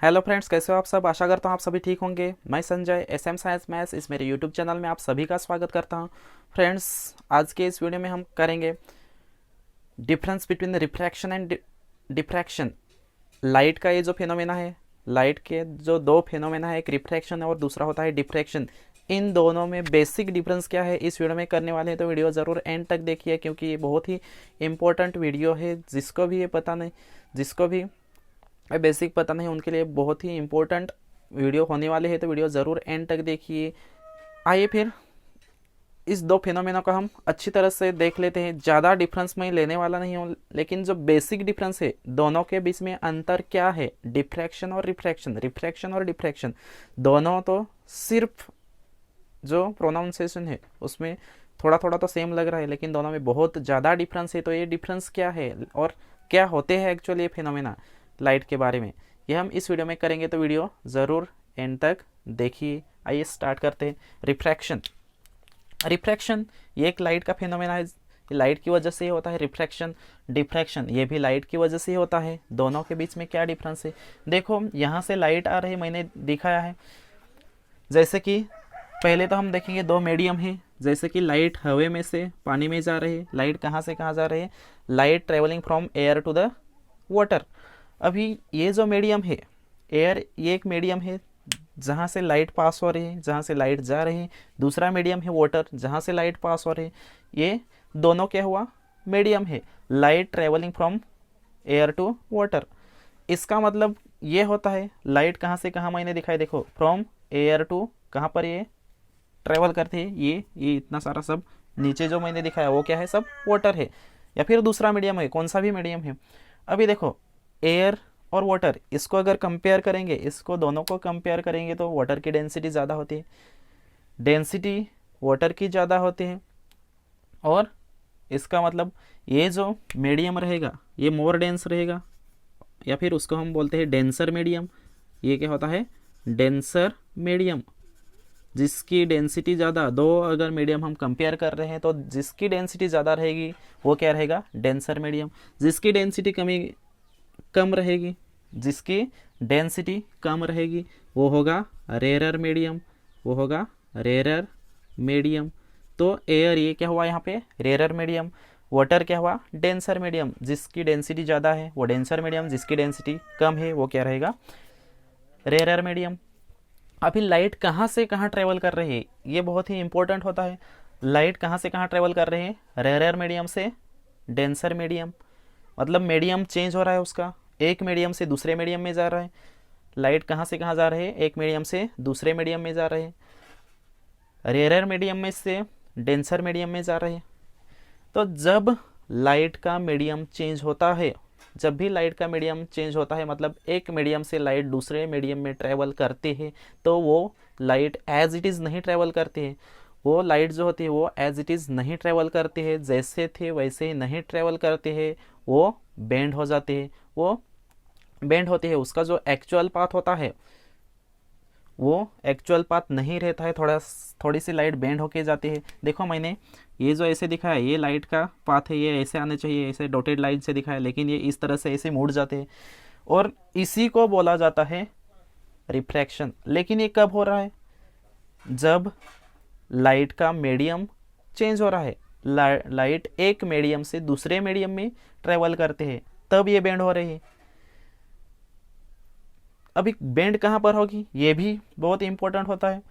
Hello friends, कैसे हो आप सब। आशा करता हूँ आप सभी ठीक होंगे। मैं संजय SM साइंस मैथ्स इस मेरे यूट्यूब चैनल में आप सभी का स्वागत करता हूँ। फ्रेंड्स, आज के इस वीडियो में हम करेंगे difference between refraction and diffraction. Light का ये जो फिनोमेना है, लाइट के जो दो फिनोमेना है, एक रिफ्रैक्शन है और दूसरा होता है डिफ्रैक्शन। इन दोनों में बेसिक डिफरेंस क्या है इस वीडियो में करने वाले हैं, तो वीडियो ज़रूर एंड तक देखिए क्योंकि ये बहुत ही इम्पोर्टेंट वीडियो है। जिसको भी ये पता नहीं, जिसको भी बेसिक पता नहीं, उनके लिए बहुत ही इम्पोर्टेंट वीडियो होने वाले हैं, तो वीडियो ज़रूर एंड तक देखिए। आइए फिर इस दो फिनोमेना को हम अच्छी तरह से देख लेते हैं। ज़्यादा डिफरेंस मैं लेने वाला नहीं हूँ, लेकिन जो बेसिक डिफरेंस है दोनों के बीच में अंतर क्या है, डिफ्रैक्शन और रिफ्रैक्शन, रिफ्रैक्शन और डिफ्रैक्शन दोनों तो सिर्फ जो प्रोनाउंसिएशन है उसमें थोड़ा थोड़ा तो सेम लग रहा है, लेकिन दोनों में बहुत ज़्यादा डिफरेंस है। तो ये डिफरेंस क्या है और क्या होते हैं एक्चुअली ये फिनोमेना लाइट के बारे में, ये हम इस वीडियो में करेंगे, तो वीडियो ज़रूर एंड तक देखिए। आइए स्टार्ट करते हैं। रिफ्रैक्शन, रिफ्रैक्शन ये एक लाइट का फिनोमेना है, लाइट की वजह से ही होता है। रिफ्रैक्शन, डिफ्रैक्शन ये भी लाइट की वजह से ही होता है। दोनों के बीच में क्या डिफरेंस है, देखो यहाँ से लाइट आ रही, मैंने दिखाया है। जैसे कि पहले तो हम देखेंगे दो मीडियम है, जैसे कि लाइट हवा में से पानी में जा रही है। लाइट कहाँ से कहाँ जा रही है, light travelling from air to the water. अभी ये जो मीडियम है एयर, ये एक मीडियम है जहाँ से लाइट पास हो रही है, जहाँ से लाइट जा रही है। दूसरा मीडियम है वाटर, जहाँ से लाइट पास हो रही है। ये दोनों क्या हुआ, मीडियम है, light travelling from air to water. इसका मतलब ये होता है लाइट कहाँ से कहाँ, मैंने दिखाई देखो, फ्रॉम एयर टू, कहाँ पर ये ट्रेवल करते हैं, ये इतना सारा सब नीचे जो मैंने दिखाया वो क्या है, सब वाटर है। या फिर दूसरा मीडियम है, कौन सा भी मीडियम है। अभी देखो एयर और वाटर, इसको अगर कंपेयर करेंगे, इसको दोनों को कंपेयर करेंगे तो वाटर की डेंसिटी ज़्यादा होती है, डेंसिटी वाटर की ज़्यादा होती है। और इसका मतलब ये जो मीडियम रहेगा ये मोर डेंस रहेगा, या फिर उसको हम बोलते हैं डेंसर मीडियम। ये क्या होता है, डेंसर मीडियम, जिसकी डेंसिटी ज़्यादा, दो अगर मीडियम हम कंपेयर कर रहे हैं तो जिसकी डेंसिटी ज़्यादा रहेगी वो क्या रहेगा, डेंसर मीडियम। जिसकी डेंसिटी कम रहेगी, जिसकी डेंसिटी कम रहेगी वो होगा रेरर मीडियम, वो होगा रेरर मीडियम। तो एयर ये क्या हुआ यहाँ पे, रेरर मीडियम। वाटर क्या हुआ, डेंसर मीडियम, जिसकी डेंसिटी ज़्यादा है वो डेंसर मीडियम, जिसकी डेंसिटी कम है वो क्या रहेगा, रेरर मीडियम। अभी लाइट कहाँ से कहाँ ट्रेवल कर रही है, ये बहुत ही इंपॉर्टेंट होता है। लाइट कहाँ से कहाँ ट्रेवल कर रही है, रेरर मीडियम से डेंसर मीडियम, मतलब मीडियम चेंज हो रहा है उसका, एक मीडियम से दूसरे मीडियम में जा रहा है। लाइट कहाँ से कहाँ जा रहे हैं, एक मीडियम से दूसरे मीडियम में जा रहे हैं, रेयर मीडियम में से डेंसर मीडियम में जा रहे हैं। तो जब लाइट का मीडियम चेंज होता है, जब भी लाइट का मीडियम चेंज होता है, मतलब एक मीडियम से लाइट दूसरे मीडियम में ट्रेवल करती है, तो वो लाइट एज इट इज़ नहीं ट्रेवल करती है। वो लाइट जो होती है वो एज इट इज़ नहीं ट्रेवल करती है, जैसे थे वैसे ही नहीं ट्रेवल करती है, वो बेंड हो जाती है, वो बेंड होती है। उसका जो एक्चुअल पाथ होता है वो एक्चुअल पाथ नहीं रहता है, थोड़ी सी लाइट बेंड होके जाती है। देखो मैंने ये जो ऐसे दिखाया, ये लाइट का पाथ है, ये ऐसे आने चाहिए, ऐसे डॉटेड लाइन से दिखाया, लेकिन ये इस तरह से ऐसे मुड़ जाते हैं, और इसी को बोला जाता है रिफ्रैक्शन। लेकिन ये कब हो रहा है, जब लाइट का मीडियम चेंज हो रहा है, लाइट एक मीडियम से दूसरे मीडियम में ट्रेवल करते हैं, तब ये बेंड हो रही है। अभी बेंड कहाँ पर होगी, ये भी बहुत इंपॉर्टेंट होता है।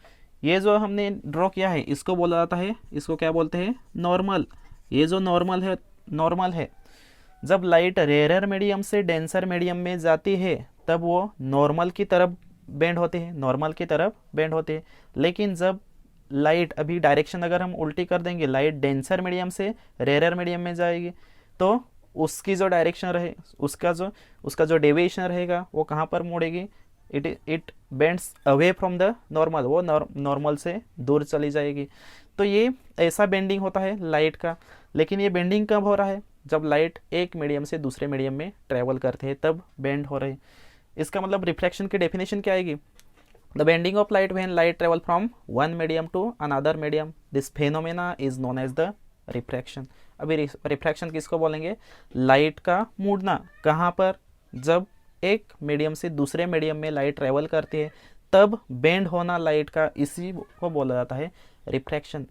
ये जो हमने ड्रॉ किया है इसको बोला जाता है, इसको क्या बोलते हैं, नॉर्मल। ये जो नॉर्मल है, जब लाइट रेयर मीडियम से डेंसर मीडियम में जाती है तब वो नॉर्मल की तरफ बेंड होते हैं, नॉर्मल की तरफ बेंड होते हैं। लेकिन जब लाइट, अभी डायरेक्शन अगर हम उल्टी कर देंगे, लाइट डेंसर मीडियम से रेयर मीडियम में जाएगी, तो उसकी जो डायरेक्शन रहे, उसका जो डेविएशन रहेगा वो कहाँ पर मुड़ेगी, it bends away from the normal, वो नॉर्मल से दूर चली जाएगी। तो ये ऐसा बेंडिंग होता है लाइट का। लेकिन ये बेंडिंग कब हो रहा है, जब लाइट एक मीडियम से दूसरे मीडियम में ट्रेवल करते हैं तब बेंड हो रहे हैं। इसका मतलब रिफ्लेक्शन की डेफिनेशन क्या आएगी, the bending of light when light travel from one medium to another medium, this phenomena is known as the refraction. अभी रिफ्रैक्शन किसको बोलेंगे, लाइट का मुड़ना, कहाँ पर, जब एक मीडियम से दूसरे मीडियम में लाइट ट्रेवल करती है तब बेंड होना लाइट का, इसी को बोला जाता है रिफ्रैक्शन।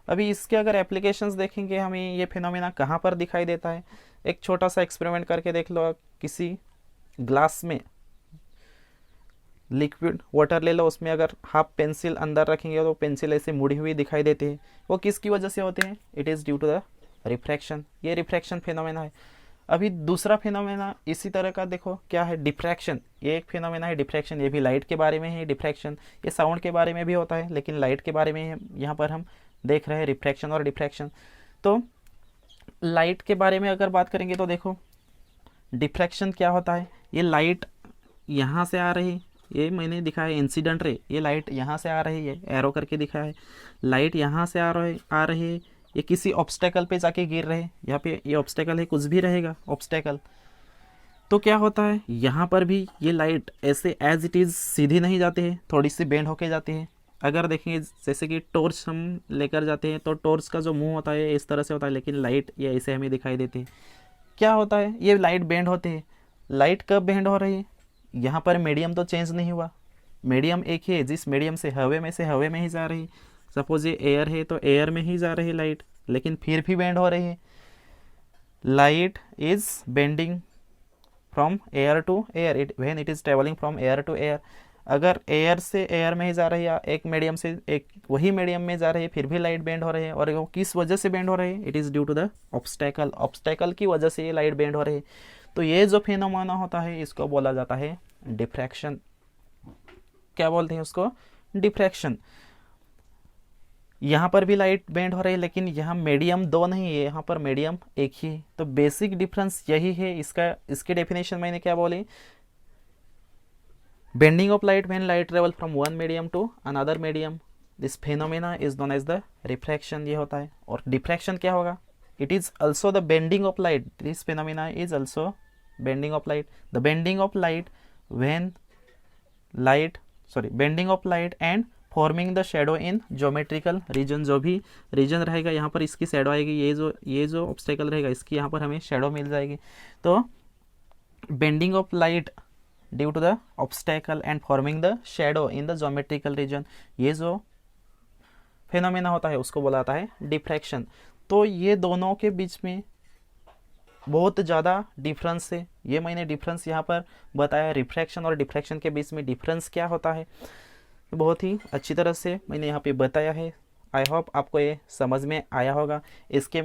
अभी इसके अगर एप्लीकेशंस देखेंगे हमें ये फिनोमेना कहाँ पर दिखाई देता है, एक छोटा सा एक्सपेरिमेंट करके देख लो। किसी ग्लास में लिक्विड वाटर ले लो, उसमें अगर हाफ पेंसिल अंदर रखेंगे तो पेंसिल ऐसे मुड़ी हुई दिखाई देती है, वो किसकी वजह से होते हैं? It is due to the refraction. ये रिफ्रैक्शन फिनोमेना है। अभी दूसरा फिनोमेना इसी तरह का देखो क्या है, डिफ्रैक्शन। ये एक फिनोमेना है डिफ्रैक्शन, ये भी लाइट के बारे में है डिफ्रैक्शन। ये साउंड के बारे में भी होता है लेकिन लाइट के बारे में है, यहाँ पर हम देख रहे हैं रिफ्रैक्शन और डिफ्रैक्शन। तो लाइट के बारे में अगर बात करेंगे तो देखो डिफ्रैक्शन क्या होता है, ये लाइट यहाँ से आ रही, ये मैंने दिखाया इंसिडेंट रे, ये लाइट यहाँ से आ रही है, एरो करके दिखाया है। लाइट यहाँ से आ रही है, ये किसी ऑब्स्टेकल पे जाके गिर रहे हैं, यहाँ पे ये ऑब्स्टेकल है, कुछ भी रहेगा ऑब्स्टेकल। तो क्या होता है यहाँ पर भी ये लाइट ऐसे एज इट इज़ सीधी नहीं जाती है, थोड़ी सी बेंड होके जाती है। अगर देखेंगे जैसे कि टॉर्च हम लेकर जाते हैं तो टॉर्च का जो मुंह होता है इस तरह से होता है, लेकिन लाइट ये ऐसे हमें दिखाई देती है। क्या होता है, ये लाइट बेंड होती है। लाइट कब बेंड हो रही है? यहाँ पर मीडियम तो चेंज नहीं हुआ, मीडियम एक ही है, जिस मीडियम से हवे में ही जा रही। सपोज ये एयर है तो एयर में ही जा रही लाइट, लेकिन फिर भी बेंड हो रही है। Light is bending from air to air, it when it is travelling from air to air. अगर एयर से एयर में ही जा रही है, एक मीडियम से एक वही मीडियम में जा रही है, फिर भी लाइट बेंड हो रही है। और वो किस वजह से बेंड हो रही है? It is due to the obstacle, obstacle की वजह से ये लाइट बेंड हो रही है। तो ये जो फिनोमेना होता है इसको बोला जाता है डिफ्रैक्शन। क्या बोलते हैं उसको? डिफ्रैक्शन। यहाँ पर भी लाइट बेंड हो रही है लेकिन यहाँ मीडियम दो नहीं है, यहाँ पर मीडियम एक ही है। तो बेसिक डिफरेंस यही है इसका। इसकी डेफिनेशन मैंने क्या बोली? Bending of light when light travel from one medium to another medium, this phenomena is known as the refraction, ये होता है। और डिफ्रैक्शन क्या होगा? It is also the bending of light, this phenomena is also bending of light. The bending of light when bending of light and forming the shadow in geometrical region. जो भी reason रहेगा यहाँ पर इसकी shadow आएगी, ये जो obstacle रहेगा इसकी यहाँ पर हमें शेडो मिल जाएगी। तो bending of light due to the obstacle and forming the shadow in the geometrical region, ये जो फिनोमेना होता है उसको बोला जाता है डिफ्रैक्शन। तो ये दोनों के बीच में बहुत ज़्यादा डिफरेंस है। ये मैंने डिफरेंस यहाँ पर बताया, रिफ्रैक्शन और डिफ्रैक्शन के बीच में डिफरेंस क्या होता है बहुत ही अच्छी तरह से मैंने यहाँ पे बताया है। आई होप आपको ये समझ में आया होगा। इसके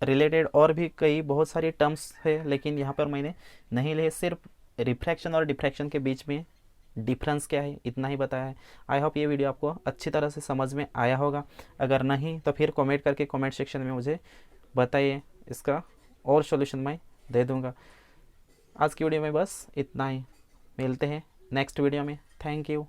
रिलेटेड और भी कई बहुत सारी टर्म्स है लेकिन यहाँ पर मैंने नहीं लिए, सिर्फ रिफ्रैक्शन और डिफ्रैक्शन के बीच में डिफरेंस क्या है इतना ही बताया है। आई होप ये वीडियो आपको अच्छी तरह से समझ में आया होगा। अगर नहीं तो फिर कमेंट करके कमेंट सेक्शन में मुझे बताइए, इसका और सॉल्यूशन मैं दे दूँगा। आज की वीडियो में बस इतना ही, मिलते हैं नेक्स्ट वीडियो में। Thank you.